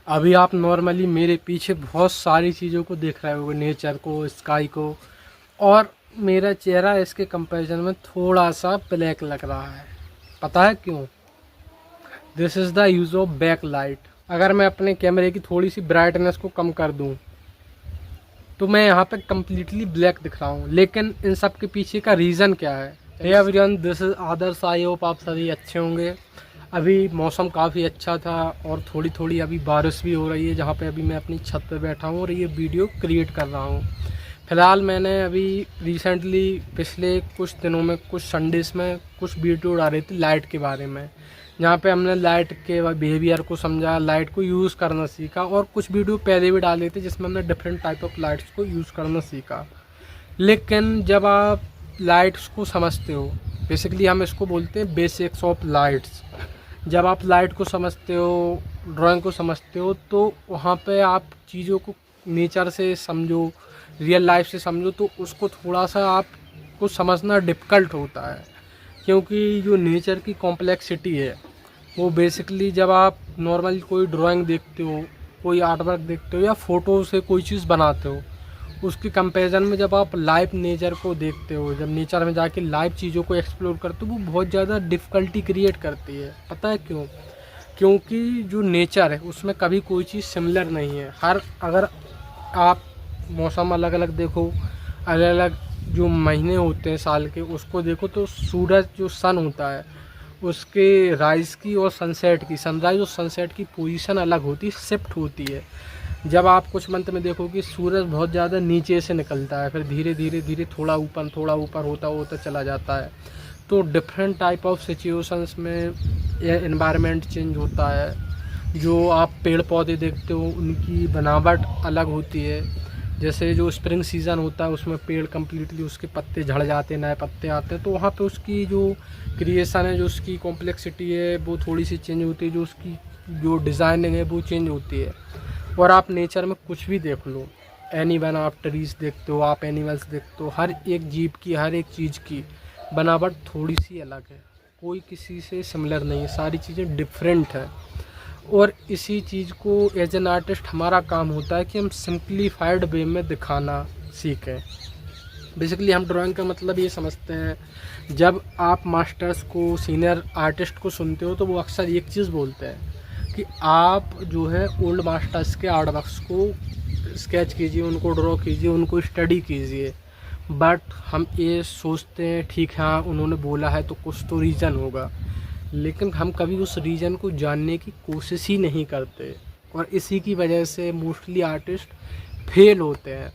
अभी आप नॉर्मली मेरे पीछे बहुत सारी चीज़ों को देख रहे होगे, नेचर को, स्काई को, और मेरा चेहरा इसके कंपैरिजन में थोड़ा सा ब्लैक लग रहा है। पता है क्यों? This is the use of back light. अगर मैं अपने कैमरे की थोड़ी सी ब्राइटनेस को कम कर दूं तो मैं यहाँ पे कम्प्लीटली ब्लैक दिख रहा हूँ, लेकिन इन सब के पीछे का रीज़न क्या है? Hey everyone, this is Adarsh. I hope आप सभी अच्छे होंगे। अभी मौसम काफ़ी अच्छा था और थोड़ी थोड़ी अभी बारिश भी हो रही है, जहाँ पे अभी मैं अपनी छत पे बैठा हूँ और ये वीडियो क्रिएट कर रहा हूँ। फ़िलहाल मैंने अभी रिसेंटली पिछले कुछ दिनों में, कुछ संडेज़ में कुछ वीडियो डाली थी लाइट के बारे में, जहाँ पे हमने लाइट के बिहेवियर को समझा, लाइट को यूज़ करना सीखा, और कुछ वीडियो पहले भी डाले थे जिसमें हमने डिफरेंट टाइप ऑफ लाइट्स को यूज़ करना सीखा। लेकिन जब आप लाइट्स को समझते हो, बेसिकली हम इसको बोलते हैं बेसिक्स ऑफ लाइट्स। जब आप लाइट को समझते हो, ड्राइंग को समझते हो, तो वहाँ पे आप चीज़ों को नेचर से समझो, रियल लाइफ से समझो, तो उसको थोड़ा सा आपको समझना डिफ़िकल्ट होता है। क्योंकि जो नेचर की कॉम्प्लेक्सिटी है वो बेसिकली जब आप नॉर्मल कोई ड्राइंग देखते हो, कोई आर्ट वर्क देखते हो या फ़ोटो से कोई चीज़ बनाते हो, उसकी कंपैरिजन में जब आप लाइव नेचर को देखते हो, जब नेचर में जाके लाइव चीज़ों को एक्सप्लोर करते हो, वो बहुत ज़्यादा डिफ़िकल्टी क्रिएट करती है। पता है क्यों? क्योंकि जो नेचर है उसमें कभी कोई चीज़ सिमिलर नहीं है। अगर आप मौसम अलग अलग देखो, अलग अलग जो महीने होते हैं साल के, उसको देखो, तो सूरज जो सन होता है उसके राइज़ की और सनसेट की, सनराइज़ और सनसेट की पोजीशन अलग होती है, शिफ्ट होती है। जब आप कुछ मंथ में देखो कि सूरज बहुत ज़्यादा नीचे से निकलता है, फिर धीरे धीरे धीरे थोड़ा ऊपर होता होता चला जाता है। तो डिफरेंट टाइप ऑफ सिचुएशंस में यह एनवायरनमेंट चेंज होता है। जो आप पेड़ पौधे देखते हो उनकी बनावट अलग होती है। जैसे जो स्प्रिंग सीज़न होता है उसमें पेड़ कम्प्लीटली उसके पत्ते झड़ जाते हैं, नए पत्ते आते हैं, तो वहाँ पे उसकी जो क्रिएशन है, जो उसकी कॉम्प्लेक्सिटी है, वो थोड़ी सी चेंज होती है, जो उसकी जो डिज़ाइनिंग है वो चेंज होती है। और आप नेचर में कुछ भी देख लो, एनिमल, आप ट्रीज देखते हो, आप एनिमल्स देखते हो, हर एक जीव की, हर एक चीज़ की बनावट थोड़ी सी अलग है, कोई किसी से सिमिलर नहीं है, सारी चीज़ें डिफरेंट है। और इसी चीज़ को एज एन आर्टिस्ट हमारा काम होता है कि हम सिंप्लीफाइड वे में दिखाना सीखें। बेसिकली हम ड्राइंग का मतलब ये समझते हैं, जब आप मास्टर्स को, सीनियर आर्टिस्ट को सुनते हो, तो वो अक्सर एक चीज़ बोलते हैं कि आप जो है ओल्ड मास्टर्स के आर्ट वर्क्स को स्केच कीजिए, उनको ड्रॉ कीजिए, उनको स्टडी कीजिए। बट हम ये सोचते हैं ठीक है, हाँ उन्होंने बोला है तो कुछ तो रीज़न होगा, लेकिन हम कभी उस रीज़न को जानने की कोशिश ही नहीं करते, और इसी की वजह से मोस्टली आर्टिस्ट फेल होते हैं।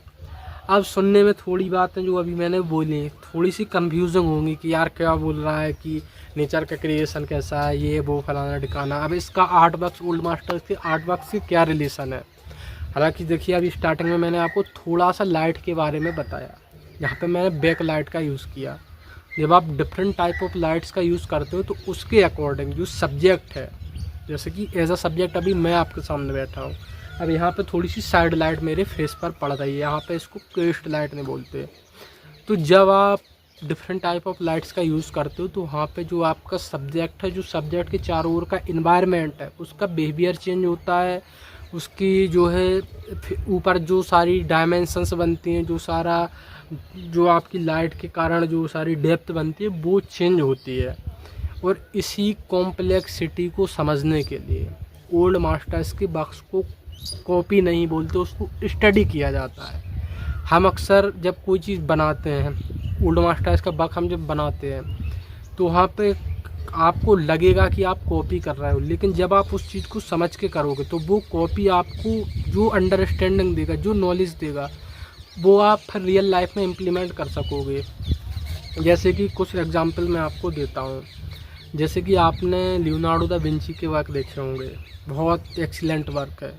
अब सुनने में थोड़ी बातें जो अभी मैंने बोली थोड़ी सी कंफ्यूजिंग होंगी कि यार क्या बोल रहा है, कि नेचर का क्रिएशन कैसा है, ये वो फलाना ठिकाना। अब इसका आर्ट वर्क्स, ओल्ड मास्टर्स के आर्ट वर्क्स से क्या रिलेशन है? हालांकि देखिए, अभी स्टार्टिंग में मैंने आपको थोड़ा सा लाइट के बारे में बताया, यहाँ पे मैंने बैक लाइट का यूज़ किया। जब आप डिफरेंट टाइप ऑफ लाइट्स का यूज़ करते हो तो उसके अकॉर्डिंग जो सब्जेक्ट है, जैसे कि एज अ सब्जेक्ट अभी मैं आपके सामने बैठा हूँ, अब यहाँ पे थोड़ी सी साइड लाइट मेरे फेस पर पड़ रही है, यहाँ पे इसको क्रेस्ट लाइट नहीं बोलते। तो जब आप डिफरेंट टाइप ऑफ लाइट्स का यूज़ करते हो तो वहाँ पे जो आपका सब्जेक्ट है, जो सब्जेक्ट के चारों ओर का इन्वायरमेंट है, उसका बिहेवियर चेंज होता है, उसकी जो है ऊपर जो सारी डायमेंशंस बनती हैं, जो सारा जो आपकी लाइट के कारण जो सारी डेप्थ बनती है वो चेंज होती है। और इसी कॉम्प्लेक्सिटी को समझने के लिए ओल्ड मास्टर्स के बक्स को कॉपी नहीं बोलते, उसको स्टडी किया जाता है। हम अक्सर जब कोई चीज़ बनाते हैं, ओल्ड मास्टर्स का बक हम जब बनाते हैं, तो वहाँ पे आपको लगेगा कि आप कॉपी कर रहे हो, लेकिन जब आप उस चीज़ को समझ के करोगे तो वो कॉपी आपको जो अंडरस्टैंडिंग देगा, जो नॉलेज देगा, वो आप फिर रियल लाइफ में इम्प्लीमेंट कर सकोगे। जैसे कि कुछ एग्जांपल मैं आपको देता हूँ। जैसे कि आपने लियोनार्डो दा विंची के वर्क देखे होंगे, बहुत एक्सीलेंट वर्क है,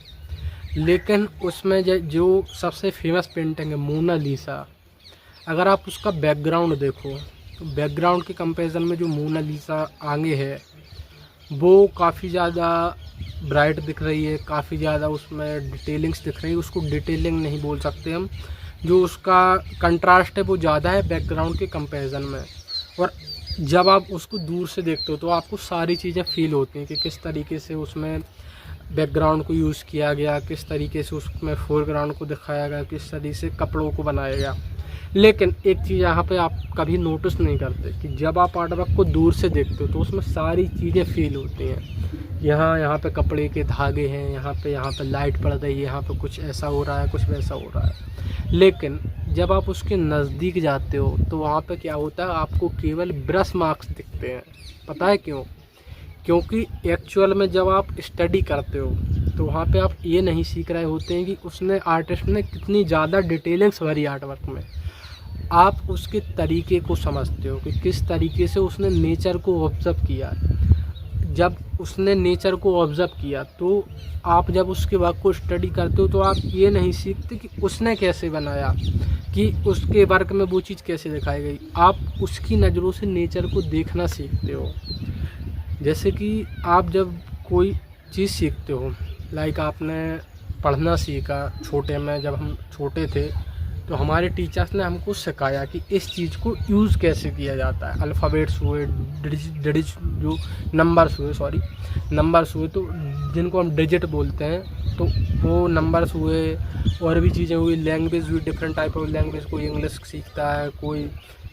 लेकिन उसमें जो सबसे फेमस पेंटिंग है मोनालिसा, अगर आप उसका बैकग्राउंड देखो तो बैकग्राउंड के कंपैरिजन में जो मोनालिसा आगे है वो काफ़ी ज़्यादा ब्राइट दिख रही है, काफ़ी ज़्यादा उसमें डिटेलिंग्स दिख रही है। उसको डिटेलिंग नहीं बोल सकते हम, जो उसका कंट्रास्ट है वो ज़्यादा है बैकग्राउंड के कंपैरिजन में। और जब आप उसको दूर से देखते हो तो आपको सारी चीज़ें फील होती हैं कि किस तरीके से उसमें बैकग्राउंड को यूज़ किया गया, किस तरीके से उसमें फोरग्राउंड को दिखाया गया, किस तरीके से कपड़ों को बनाया गया। लेकिन एक चीज़ यहाँ पे आप कभी नोटिस नहीं करते कि जब आप आर्ट वर्क को दूर से देखते हो तो उसमें सारी चीज़ें फील होती हैं। यहाँ पे कपड़े के धागे हैं, यहाँ पे लाइट पड़ रही है, यहाँ पे कुछ ऐसा हो रहा है, कुछ वैसा हो रहा है। लेकिन जब आप उसके नज़दीक जाते हो तो वहाँ पे क्या होता है, आपको केवल ब्रश मार्क्स दिखते हैं। पता है क्यों? क्योंकि एक्चुअल में जब आप स्टडी करते हो तो वहाँ पे आप ये नहीं सीख रहे होते हैं कि उसने आर्टिस्ट ने कितनी ज़्यादा डिटेलिंग्स भरी आर्ट वर्क में। आप उसके तरीके को समझते हो कि किस तरीके से उसने नेचर को ऑब्ज़र्व किया। जब उसने नेचर को ऑब्ज़र्व किया तो आप जब उसके वर्क को स्टडी करते हो तो आप ये नहीं सीखते कि उसने कैसे बनाया, कि उसके वर्क में वो चीज़ कैसे दिखाई गई। आप उसकी नज़रों से नेचर को देखना सीखते हो। जैसे कि आप जब कोई चीज़ सीखते हो, लाइक आपने पढ़ना सीखा छोटे में, जब हम छोटे थे तो हमारे टीचर्स ने हमको सिखाया कि इस चीज़ को यूज़ कैसे किया जाता है। अल्फ़ाबेट्स हुए, जो नंबर्स हुए तो जिनको हम डिजिट बोलते हैं, तो वो नंबर्स हुए, और भी चीज़ें हुई। लैंग्वेज हुई, डिफरेंट टाइप ऑफ लैंग्वेज, कोई इंग्लिश सीखता है, कोई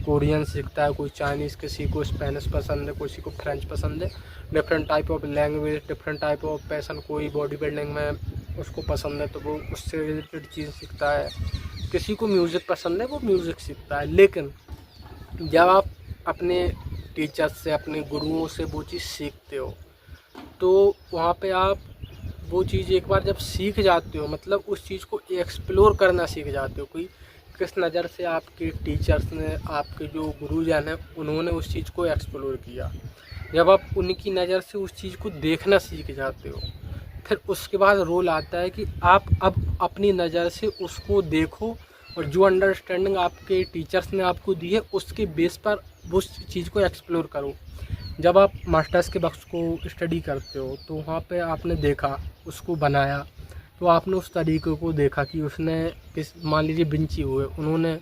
कोरियन सीखता है, कोई चाइनीज़, किसी को स्पेनिश पसंद है, किसी को फ्रेंच पसंद है। Different type of language, different type of passion, कोई बॉडी बिल्डिंग में उसको पसंद है तो वो उससे रिलेटेड चीज़ सीखता है। किसी को म्यूज़िक पसंद है, वो म्यूज़िक सीखता है। लेकिन जब आप अपने टीचर्स से, अपने गुरुओं से वो चीज़ सीखते हो तो वहाँ पे आप वो चीज़ एक बार जब सीख जाते हो, मतलब उस चीज़ को एक्सप्लोर करना सीख जाते हो कि किस नज़र से आपके टीचर्स ने, आपके जो गुरुजन हैं, उन्होंने उस चीज़ को एक्सप्लोर किया। जब आप उनकी नज़र से उस चीज़ को देखना सीख जाते हो, फिर उसके बाद रोल आता है कि आप अब अपनी नज़र से उसको देखो, और जो अंडरस्टैंडिंग आपके टीचर्स ने आपको दी है उसके बेस पर उस चीज़ को एक्सप्लोर करो। जब आप मास्टर्स के वर्क्स को स्टडी करते हो तो वहाँ पे आपने देखा, उसको बनाया, तो आपने उस तरीके को देखा कि उसने किस, मान लीजिए विंची हुए, उन्होंने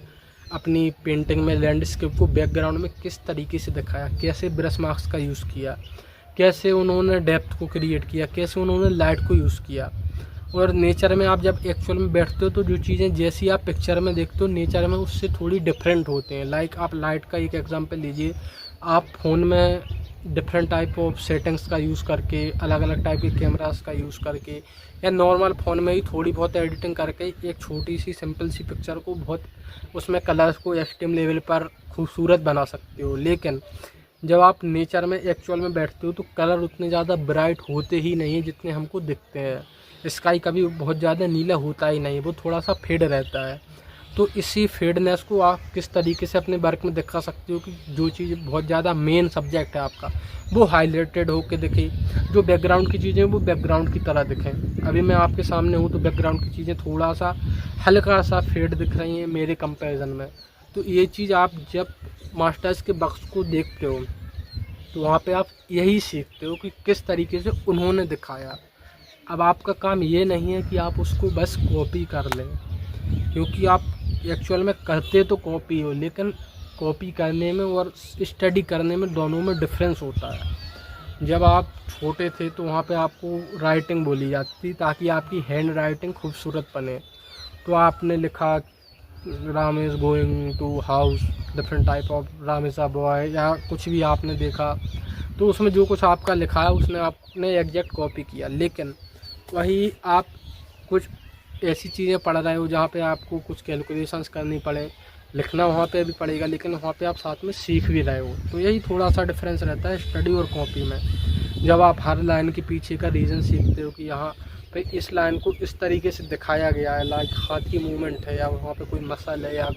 अपनी पेंटिंग में लैंडस्केप को बैकग्राउंड में किस तरीके से दिखाया, कैसे ब्रश मार्क्स का यूज़ किया, कैसे उन्होंने डेप्थ को क्रिएट किया, कैसे उन्होंने लाइट को यूज़ किया। और नेचर में आप जब एक्चुअल में बैठते हो तो जो चीज़ें जैसी आप पिक्चर में देखते हो, नेचर में उससे थोड़ी डिफरेंट होते हैं। लाइक आप लाइट का एक एग्जांपल लीजिए, आप फ़ोन में डिफरेंट टाइप ऑफ सेटिंग्स का यूज़ करके, अलग अलग टाइप के कैमरास का यूज़ करके, या नॉर्मल फ़ोन में ही थोड़ी बहुत एडिटिंग करके एक छोटी सी सिंपल सी पिक्चर को बहुत, उसमें कलर्स को एक्सट्रीम लेवल पर खूबसूरत बना सकते हो। लेकिन जब आप नेचर में एक्चुअल में बैठते हो तो कलर उतने ज़्यादा ब्राइट होते ही नहीं जितने हमको दिखते हैं। स्काई कभी बहुत ज़्यादा नीला होता ही नहीं, वो थोड़ा सा फेड रहता है। तो इसी फेडनेस को आप किस तरीके से अपने वर्क में दिखा सकते हो कि जो चीज़ बहुत ज़्यादा मेन सब्जेक्ट है आपका, वो हाईलाइटेड होकर दिखे, जो बैकग्राउंड की चीज़ें वो बैकग्राउंड की तरह दिखें। अभी मैं आपके सामने हूँ तो बैकग्राउंड की चीज़ें थोड़ा सा हल्का सा फेड दिख रही हैं मेरे कंपैरिजन में। तो ये चीज़ आप जब मास्टर्स के वर्क्स को देखते हो तो वहाँ पे आप यही सीखते हो कि किस तरीके से उन्होंने दिखाया। अब आपका काम ये नहीं है कि आप उसको बस कॉपी कर लें, क्योंकि आप एक्चुअल में करते तो कॉपी हो, लेकिन कॉपी करने में और स्टडी करने में दोनों में डिफरेंस होता है। जब आप छोटे थे तो वहाँ पे आपको राइटिंग बोली जाती थी ताकि आपकी हैंड राइटिंग खूबसूरत बने। तो आपने लिखा Ram is going to house, different type of Ram is a boy, या कुछ भी आपने देखा तो उसमें जो कुछ आपका लिखा है उसने आपने एग्जैक्ट कॉपी किया। लेकिन वही आप कुछ ऐसी चीज़ें पढ़ रहे हो जहाँ पे आपको कुछ कैलकुलेशंस करनी पड़े, लिखना वहाँ पे भी पड़ेगा, लेकिन वहाँ पे आप साथ में सीख भी रहे हो। तो यही थोड़ा सा डिफरेंस रहता है स्टडी और कॉपी में। जब आप हर लाइन के पीछे का रीज़न सीखते हो कि यहाँ पे इस लाइन को इस तरीके से दिखाया गया है, लाइक हाथ की मूवमेंट है, या वहाँ पे कोई मसल है, या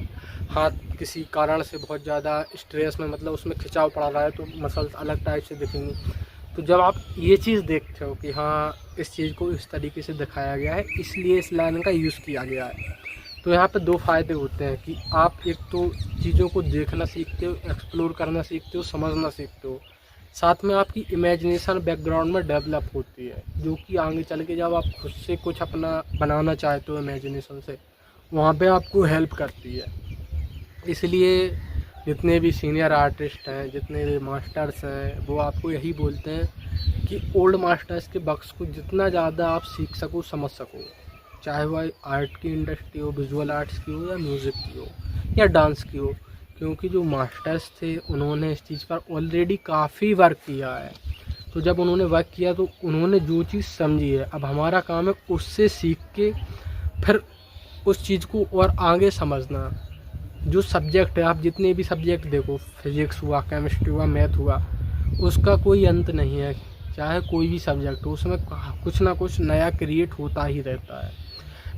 हाथ किसी कारण से बहुत ज़्यादा स्ट्रेस में, मतलब उसमें खिंचाव पड़ा रहा है तो मसल्स अलग टाइप से दिखेंगी। तो जब आप ये चीज़ देखते हो कि हाँ इस चीज़ को इस तरीके से दिखाया गया है, इसलिए इस लाइन का यूज़ किया गया है, तो यहाँ पे दो फ़ायदे होते हैं कि आप एक तो चीज़ों को देखना सीखते हो, एक्सप्लोर करना सीखते हो, समझना सीखते हो, साथ में आपकी इमेजिनेशन बैकग्राउंड में डेवलप होती है, जो कि आगे चल के जब आप खुद से कुछ अपना बनाना चाहते हो इमेजिनेशन से, वहाँ पे आपको हेल्प करती है। इसलिए जितने भी सीनियर आर्टिस्ट हैं, जितने भी मास्टर्स हैं, वो आपको यही बोलते हैं कि ओल्ड मास्टर्स के वर्क्स को जितना ज़्यादा आप सीख सको, समझ सको, चाहे वह आर्ट की इंडस्ट्री हो, विजुअल आर्ट्स की हो, या म्यूज़िक की हो, या डांस की हो। क्योंकि जो मास्टर्स थे उन्होंने इस चीज़ पर ऑलरेडी काफ़ी वर्क किया है। तो जब उन्होंने वर्क किया तो उन्होंने जो चीज़ समझी है, अब हमारा काम है उससे सीख के फिर उस चीज़ को और आगे समझना। जो सब्जेक्ट है, आप जितने भी सब्जेक्ट देखो, फिज़िक्स हुआ, केमिस्ट्री हुआ, मैथ हुआ, उसका कोई अंत नहीं है। चाहे कोई भी सब्जेक्ट हो, उसमें कुछ ना कुछ नया क्रिएट होता ही रहता है।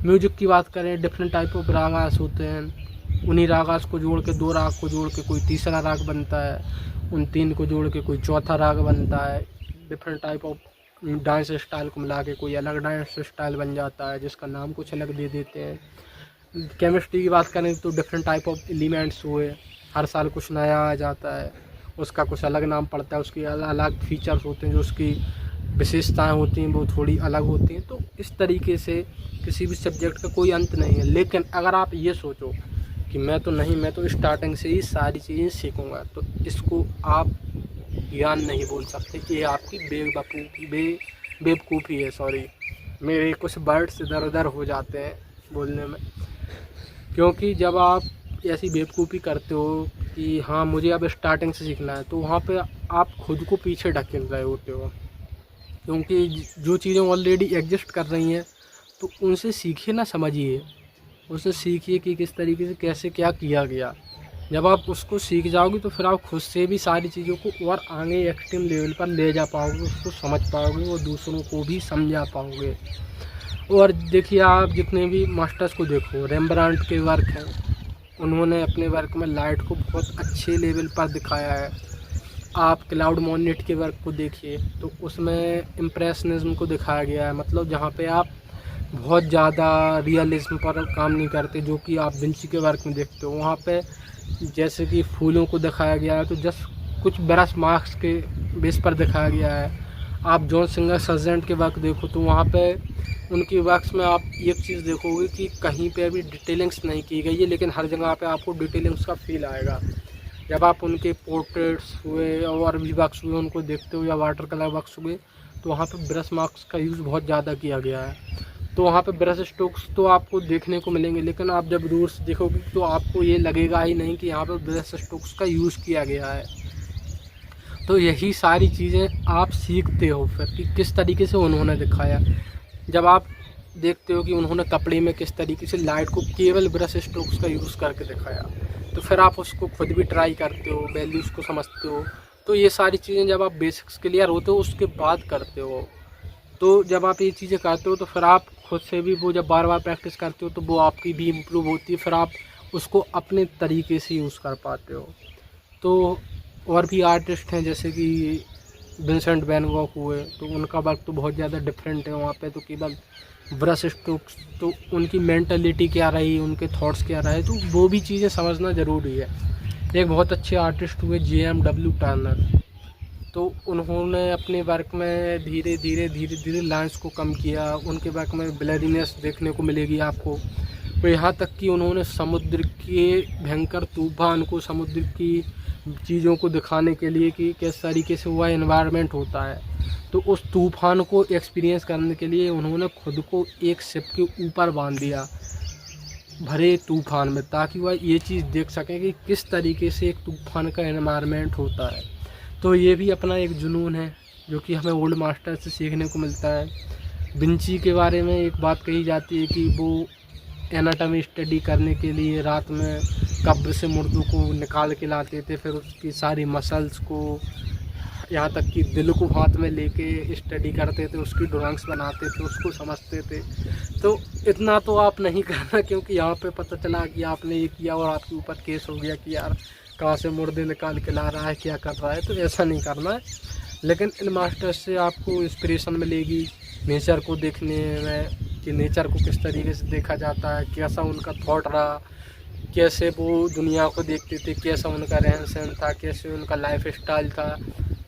म्यूजिक की बात करें, डिफरेंट टाइप ऑफ रागास होते हैं। उन्हीं रागास को जोड़ के, 2 राग को जोड़ के कोई तीसरा राग बनता है, उन 3 को जोड़ के कोई चौथा राग बनता है। Different type of dance style को मिला के कोई अलग डांस स्टाइल बन जाता है, जिसका नाम कुछ अलग दे देते हैं। केमिस्ट्री की बात करें तो डिफरेंट टाइप ऑफ एलिमेंट्स हुए, हर साल कुछ नया आ जाता है, उसका कुछ अलग नाम पड़ता है, उसकी अलग फीचर्स होते हैं, जो उसकी विशेषताएं होती हैं वो थोड़ी अलग होती हैं। तो इस तरीके से किसी भी सब्जेक्ट का कोई अंत नहीं है। लेकिन अगर आप ये सोचो कि मैं तो स्टार्टिंग से ही सारी चीज़ें सीखूँगा, तो इसको आप ज्ञान नहीं बोल सकते, ये आपकी बेवकूफ़ी है। सॉरी, मेरे कुछ वर्ड्स इधर उधर हो जाते हैं बोलने में, क्योंकि जब आप ऐसी बेवकूफ़ी करते हो कि हाँ मुझे अब स्टार्टिंग से सीखना है, तो वहाँ पे आप खुद को पीछे ढकेल रहे होते हो। क्योंकि जो चीज़ें ऑलरेडी एग्जिस्ट कर रही हैं तो उनसे सीखिए ना, समझिए, उससे सीखिए कि किस तरीके से कैसे क्या किया गया। जब आप उसको सीख जाओगे तो फिर आप खुद से भी सारी चीज़ों को और आगे एक्सट्रीम लेवल पर ले जा पाओगे, उसको समझ पाओगे और दूसरों को भी समझा पाओगे। और देखिए, आप जितने भी मास्टर्स को देखो, रेम्ब्रांट के वर्क हैं, उन्होंने अपने वर्क में लाइट को बहुत अच्छे लेवल पर दिखाया है। आप क्लाउड मोनेट के वर्क को देखिए तो उसमें इम्प्रेशनिज्म को दिखाया गया है, मतलब जहाँ पे आप बहुत ज़्यादा रियलिज्म पर काम नहीं करते, जो कि आप विंची के वर्क में देखते हो। वहाँ पे जैसे कि फूलों को दिखाया गया है तो जस्ट कुछ ब्रश मार्क्स के बेस पर दिखाया गया है। आप जॉन सिंगर सर्जेंट के वर्क देखो तो वहाँ पे उनकी वर्क्स में आप एक चीज़ देखोगे कि कहीं पे अभी डिटेलिंग्स नहीं की गई है, लेकिन हर जगह पे आपको डिटेलिंग्स का फील आएगा। जब आप उनके पोर्ट्रेट्स हुए और भी वर्क्स हुए उनको देखते हो, या वाटर कलर वर्क्स हुए, तो वहाँ पे ब्रश मार्क्स का यूज़ बहुत ज़्यादा किया गया है। तो वहाँ पे ब्रश स्ट्रोक्स तो आपको देखने को मिलेंगे, लेकिन आप जब दूर से देखोगे तो आपको ये लगेगा ही नहीं कि यहाँ पे ब्रश स्ट्रोक्स का यूज़ किया गया है। तो यही सारी चीज़ें आप सीखते हो फिर कि किस तरीके से उन्होंने दिखाया। जब आप देखते हो कि उन्होंने कपड़े में किस तरीके से लाइट को केवल ब्रश स्ट्रोक्स का यूज़ करके दिखाया, तो फिर आप उसको खुद भी ट्राई करते हो, वैल्यूज़ को समझते हो। तो ये सारी चीज़ें जब आप बेसिक्स क्लियर होते हो उसके बाद करते हो, तो जब आप ये चीज़ें करते हो तो फिर आप खुद से भी वो जब बार बार प्रैक्टिस करते हो तो वो आपकी भी इम्प्रूव होती है, फिर आप उसको अपने तरीके से यूज़ कर पाते हो। तो और भी आर्टिस्ट हैं जैसे कि विंसेंट वैन गॉग हुए, तो उनका वर्क तो बहुत ज़्यादा डिफरेंट है। वहाँ पे तो केवल ब्रश स्ट्रोक्स, तो उनकी मेंटलिटी क्या रही, उनके थॉट्स क्या रहे, तो वो भी चीज़ें समझना ज़रूरी है। एक बहुत अच्छे आर्टिस्ट हुए JMW टर्नर, तो उन्होंने अपने वर्क में धीरे धीरे लाइंस को कम किया। उनके वर्क में ब्लरीनेस देखने को मिलेगी आपको। तो यहाँ तक कि उन्होंने समुद्र के भयंकर तूफान को, समुद्र की चीज़ों को दिखाने के लिए कि किस तरीके से वह एनवायरनमेंट होता है, तो उस तूफान को एक्सपीरियंस करने के लिए उन्होंने खुद को एक शिप के ऊपर बांध दिया भरे तूफान में, ताकि वह ये चीज़ देख सकें कि किस तरीके से एक तूफान का एनवायरनमेंट होता है। तो ये भी अपना एक जुनून है जो कि हमें ओल्ड मास्टर से सीखने को मिलता है। विंची के बारे में एक बात कही जाती है कि वो एनाटॉमी स्टडी करने के लिए रात में कब्र से मुर्दों को निकाल के लाते थे, फिर उसकी सारी मसल्स को, यहाँ तक कि दिल को हाथ में लेके स्टडी करते थे, उसकी ड्राइंग्स बनाते थे, उसको समझते थे। तो इतना तो आप नहीं करना, क्योंकि यहाँ पे पता चला कि आपने ये किया और आपके ऊपर केस हो गया कि यार कहाँ से मुर्दे निकाल के ला रहा है, क्या कर रहा है। तो ऐसा नहीं करना है। लेकिन इन मास्टर्स से आपको इंस्पिरेशन मिलेगी नेचर को देखने में, कि नेचर को किस तरीके से देखा जाता है, कैसा उनका थॉट रहा, कैसे वो दुनिया को देखते थे, कैसा उनका रहन सहन था, कैसे उनका लाइफ स्टाइल था,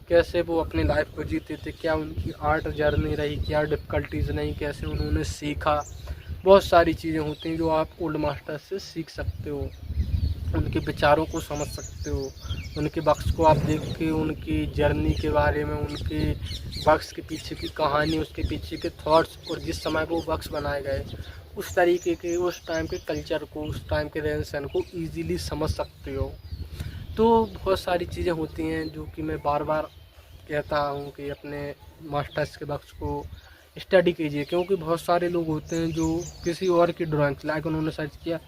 कैसे वो अपनी लाइफ को जीते थे, क्या उनकी आर्ट जर्नी रही, क्या डिफ़िकल्टीज़ नहीं, कैसे उन्होंने सीखा। बहुत सारी चीज़ें होती हैं जो आप ओल्ड मास्टर से सीख सकते हो। उनके विचारों को समझ सकते हो। उनके बक्स को आप देख के उनकी जर्नी के बारे में, उनके बक्स के पीछे की कहानी, उसके पीछे के थॉट्स, और जिस समय वो बक्स बनाए गए उस तरीके के, उस टाइम के कल्चर को, उस टाइम के रहन सहन को ईज़िली समझ सकते हो। तो बहुत सारी चीज़ें होती हैं जो कि मैं बार बार कहता हूँ कि अपने मास्टर्स के बक्स को स्टडी कीजिए, क्योंकि बहुत सारे लोग होते हैं जो किसी और की ड्राइंग, लाइक उन्होंने सर्च किया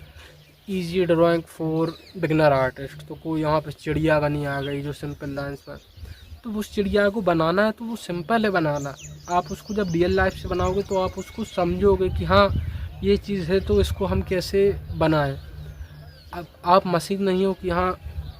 easy drawing for beginner artist, तो कोई यहाँ पे चिड़िया बनी आ गई जो सिंपल लाइन्स पर, तो उस चिड़िया को बनाना है तो वो सिंपल है बनाना। आप उसको जब रियल लाइफ से बनाओगे तो आप उसको समझोगे कि हाँ ये चीज़ है तो इसको हम कैसे बनाएं। अब आप मशीन नहीं हो कि हाँ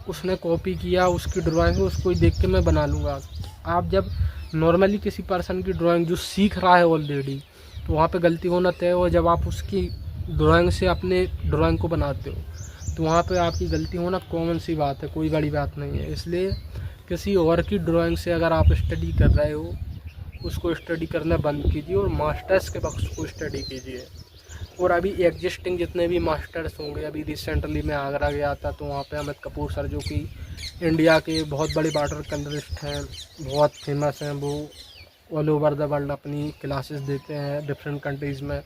उसने कॉपी किया उसकी ड्राइंग है उसको ही देख के मैं बना लूँगा। आप जब नॉर्मली किसी पर्सन की ड्राइंग जो सीख रहा है ऑलरेडी, तो वहाँ पे गलती होना तय हो। जब आप उसकी ड्राइंग से अपने ड्राइंग को बनाते हो तो वहाँ पे आपकी गलती होना कॉमन सी बात है, कोई बड़ी बात नहीं है। इसलिए किसी और की ड्राइंग से अगर आप स्टडी कर रहे हो उसको स्टडी करना बंद कीजिए और मास्टर्स के बक्स को स्टडी कीजिए। और अभी एग्जिस्टिंग जितने भी मास्टर्स होंगे, अभी रिसेंटली मैं आगरा गया था तो वहाँ पे अमित कपूर सर जो कि इंडिया के बहुत बड़े वाटर कलरिस्ट हैं, बहुत फेमस हैं, वो ऑल ओवर द वर्ल्ड अपनी क्लासेस देते हैं डिफरेंट कंट्रीज़ में,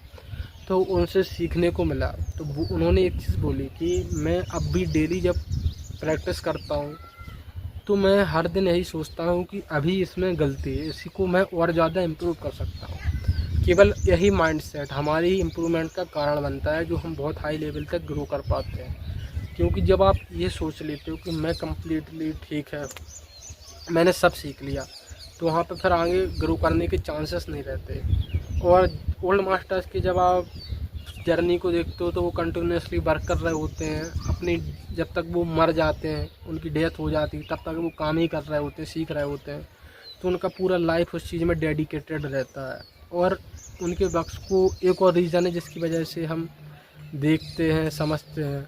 तो उनसे सीखने को मिला। तो उन्होंने एक चीज़ बोली कि मैं अब भी डेली जब प्रैक्टिस करता हूँ तो मैं हर दिन यही सोचता हूँ कि अभी इसमें गलती है, इसी को मैं और ज़्यादा इम्प्रूव कर सकता हूँ। केवल यही माइंडसेट हमारी इम्प्रूवमेंट का कारण बनता है जो हम बहुत हाई लेवल तक ग्रो कर पाते हैं। क्योंकि जब आप ये सोच लेते हो कि मैं कम्प्लीटली ठीक है, मैंने सब सीख लिया, तो वहाँ पे फिर आगे ग्रो करने के चांसेस नहीं रहते। और ओल्ड मास्टर्स की जब आप जर्नी को देखते हो तो वो कंटिन्यूसली वर्क कर रहे होते हैं अपनी, जब तक वो मर जाते हैं, उनकी डेथ हो जाती है, तब तक वो काम ही कर रहे होते हैं, सीख रहे होते हैं। तो उनका पूरा लाइफ उस चीज़ में डेडिकेटेड रहता है। और उनके बक्स को एक और रीज़न है जिसकी वजह से हम देखते हैं, समझते हैं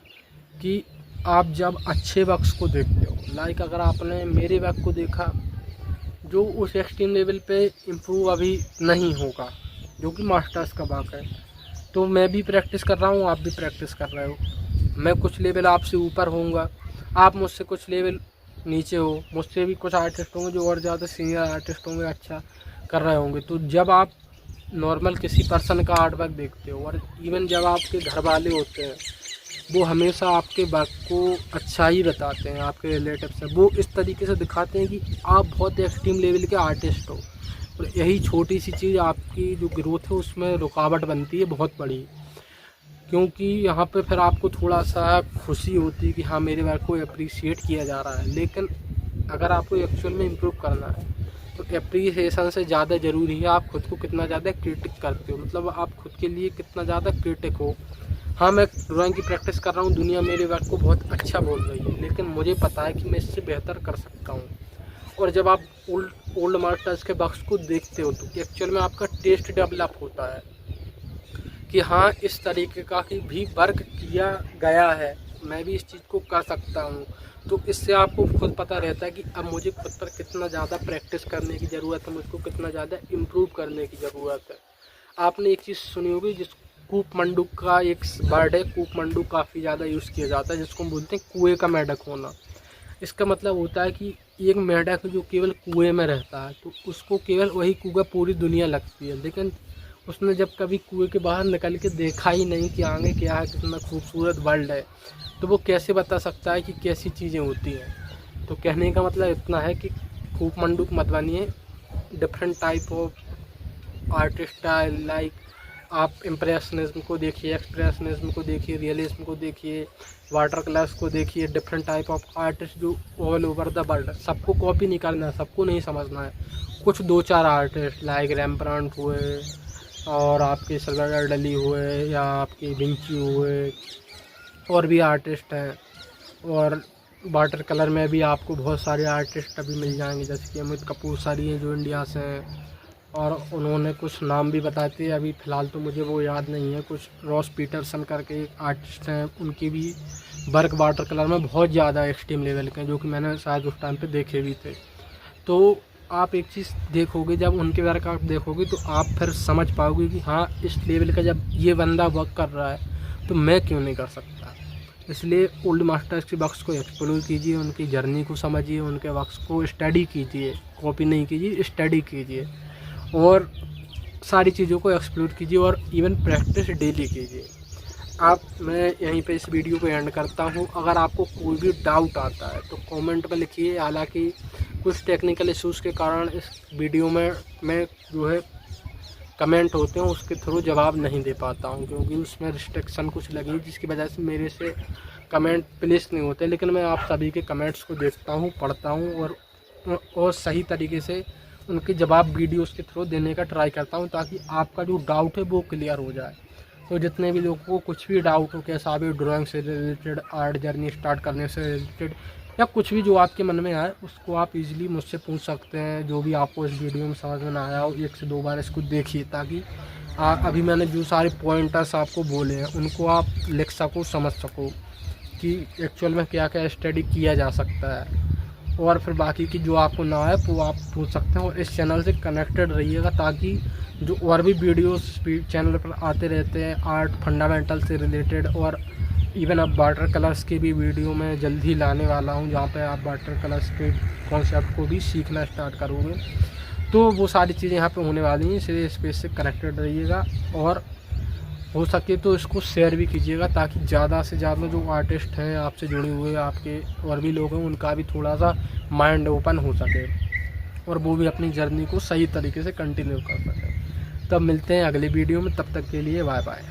कि आप जब अच्छे बक्स को देखते हो, लाइक अगर आपने मेरे वर्क को देखा जो उस एक्सट्रीम लेवल पे इम्प्रूव अभी नहीं होगा, जो कि मास्टर्स का वर्क है, तो मैं भी प्रैक्टिस कर रहा हूँ, आप भी प्रैक्टिस कर रहे हो। मैं कुछ लेवल आपसे ऊपर होऊंगा, आप मुझसे कुछ लेवल नीचे हो, मुझसे भी कुछ आर्टिस्ट होंगे जो और ज़्यादा सीनियर आर्टिस्ट होंगे, अच्छा कर रहे होंगे। तो जब आप नॉर्मल किसी पर्सन का आर्ट वर्क देखते हो, और इवन जब आपके घर वाले होते हैं वो हमेशा आपके वर्क को अच्छा ही बताते हैं, आपके रिलेटिव्स हैं, वो इस तरीके से दिखाते हैं कि आप बहुत एक्सट्रीम लेवल के आर्टिस्ट हो। और यही छोटी सी चीज़ आपकी जो ग्रोथ है उसमें रुकावट बनती है बहुत बड़ी, क्योंकि यहाँ पे फिर आपको थोड़ा सा खुशी होती है कि हाँ मेरे वर्क को अप्रिशिएट किया जा रहा है। लेकिन अगर आपको एक्चुअल में इम्प्रूव करना है तो एप्रिसिएशन से ज़्यादा ज़रूरी है आप खुद को कितना ज़्यादा क्रिटिक करते हो, मतलब आप खुद के लिए कितना ज़्यादा क्रिटिक हो। हाँ मैं ड्राइंग की प्रैक्टिस कर रहा हूँ, दुनिया मेरे वर्क को बहुत अच्छा बोल रही है, लेकिन मुझे पता है कि मैं इससे बेहतर कर सकता हूँ। और जब आप ओल्ड मास्टर्स के बक्स को देखते हो तो एक्चुअल में आपका टेस्ट डेवलप होता है कि हाँ इस तरीके का कि भी वर्क किया गया है, मैं भी इस चीज़ को कर सकता हूँ। तो इससे आपको खुद पता रहता है कि अब मुझे खुद पर कितना ज़्यादा प्रैक्टिस करने की ज़रूरत है, मुझको कितना ज़्यादा इम्प्रूव करने की ज़रूरत है। आपने एक चीज़ सुनी होगी जिस कूप मंडूक का एक वर्ड है, कूप मंडूक काफ़ी ज़्यादा यूज़ किया जाता है, जिसको हम बोलते हैं कुएँ का मेंढक होना। इसका मतलब होता है कि एक मेंढक जो केवल कुएँ में रहता है तो उसको केवल वही कुआँ पूरी दुनिया लगती है, लेकिन उसने जब कभी कुएँ के बाहर निकल के देखा ही नहीं कि आगे क्या है, कितना खूबसूरत वर्ल्ड है, तो वो कैसे बता सकता है कि कैसी चीज़ें होती हैं। तो कहने का मतलब इतना है कि कूप मंडूक मत बनिए, different type of artist style, like आप इम्प्रेशनिज्म को देखिए, एक्सप्रेशनिज्म को देखिए, रियलिज्म को देखिए, वाटर कलर्स को देखिए, डिफरेंट टाइप ऑफ आर्टिस्ट जो ऑल ओवर द वर्ल्ड। सबको कॉपी नहीं करना है, सबको नहीं समझना है। कुछ दो चार आर्टिस्ट लाइक रेम्ब्रांट हुए और आपके सल्वाडोर डाली हुए या आपके विंची हुए, और भी आर्टिस्ट हैं। और वाटर कलर में भी आपको बहुत सारे आर्टिस्ट अभी मिल जाएंगे, जैसे कि अमित कपूर सारी हैं जो इंडिया से हैं, और उन्होंने कुछ नाम भी बताते हैं, अभी फ़िलहाल तो मुझे वो याद नहीं है। कुछ रॉस पीटरसन करके एक आर्टिस्ट हैं, उनकी भी वर्क वाटर कलर में बहुत ज़्यादा एक्सट्रीम लेवल के हैं, जो कि मैंने शायद उस टाइम पे देखे भी थे। तो आप एक चीज़ देखोगे, जब उनके वर्क आप देखोगे तो आप फिर समझ पाओगे कि हाँ इस लेवल का जब ये बंदा वर्क कर रहा है तो मैं क्यों नहीं कर सकता। इसलिए ओल्ड मास्टर्स के वर्क्स को एक्सप्लोर कीजिए, उनकी जर्नी को समझिए, उनके वर्क्स को स्टडी कीजिए, कॉपी नहीं कीजिए, स्टडी कीजिए और सारी चीज़ों को एक्सप्लोर कीजिए और इवन प्रैक्टिस डेली कीजिए। मैं यहीं पे इस वीडियो को एंड करता हूँ। अगर आपको कोई भी डाउट आता है तो कमेंट में लिखिए। हालांकि कुछ टेक्निकल इश्यूज़ के कारण इस वीडियो में मैं जो है कमेंट होते हैं उसके थ्रू जवाब नहीं दे पाता हूँ, क्योंकि उसमें रिस्ट्रिक्शन कुछ लगी जिसकी वजह से मेरे से कमेंट प्लेस नहीं होते। लेकिन मैं आप सभी के कमेंट्स को देखता हूँ, पढ़ता हूँ और सही तरीके से उनके जवाब वीडियोस के थ्रू देने का ट्राई करता हूँ, ताकि आपका जो डाउट है वो क्लियर हो जाए। तो जितने भी लोगों को कुछ भी डाउट हो, कैसा भी ड्राइंग से रिलेटेड, आर्ट जर्नी स्टार्ट करने से रिलेटेड या कुछ भी जो आपके मन में आए, उसको आप इजीली मुझसे पूछ सकते हैं। जो भी आपको इस वीडियो में समझ में ना आया हो, 1 से 2 बार इसको देखिए, ताकि अभी मैंने जो सारे पॉइंटर्स आपको बोले हैं उनको आप लिख सको, समझ सको कि एक्चुअल में क्या क्या स्टडी किया जा सकता है। और फिर बाकी की जो आपको ना आए वो आप पूछ सकते हैं। और इस चैनल से कनेक्टेड रहिएगा, ताकि जो और भी वीडियोस चैनल पर आते रहते हैं आर्ट फंडामेंटल से रिलेटेड, और इवन अब वाटर कलर्स की भी वीडियो मैं जल्द ही लाने वाला हूं, जहां पे आप वाटर कलर्स के कॉन्सेप्ट को भी सीखना स्टार्ट करोगे। तो वो सारी चीज़ें यहाँ पे होने वाली हैं, इसलिए स्पेस से कनेक्टेड रहिएगा और हो सके तो इसको शेयर भी कीजिएगा, ताकि ज़्यादा से ज़्यादा जो आर्टिस्ट हैं आपसे जुड़े हुए, आपके और भी लोग हैं, उनका भी थोड़ा सा माइंड ओपन हो सके और वो भी अपनी जर्नी को सही तरीके से कंटिन्यू कर सकें। तब मिलते हैं अगली वीडियो में, तब तक के लिए बाय बाय।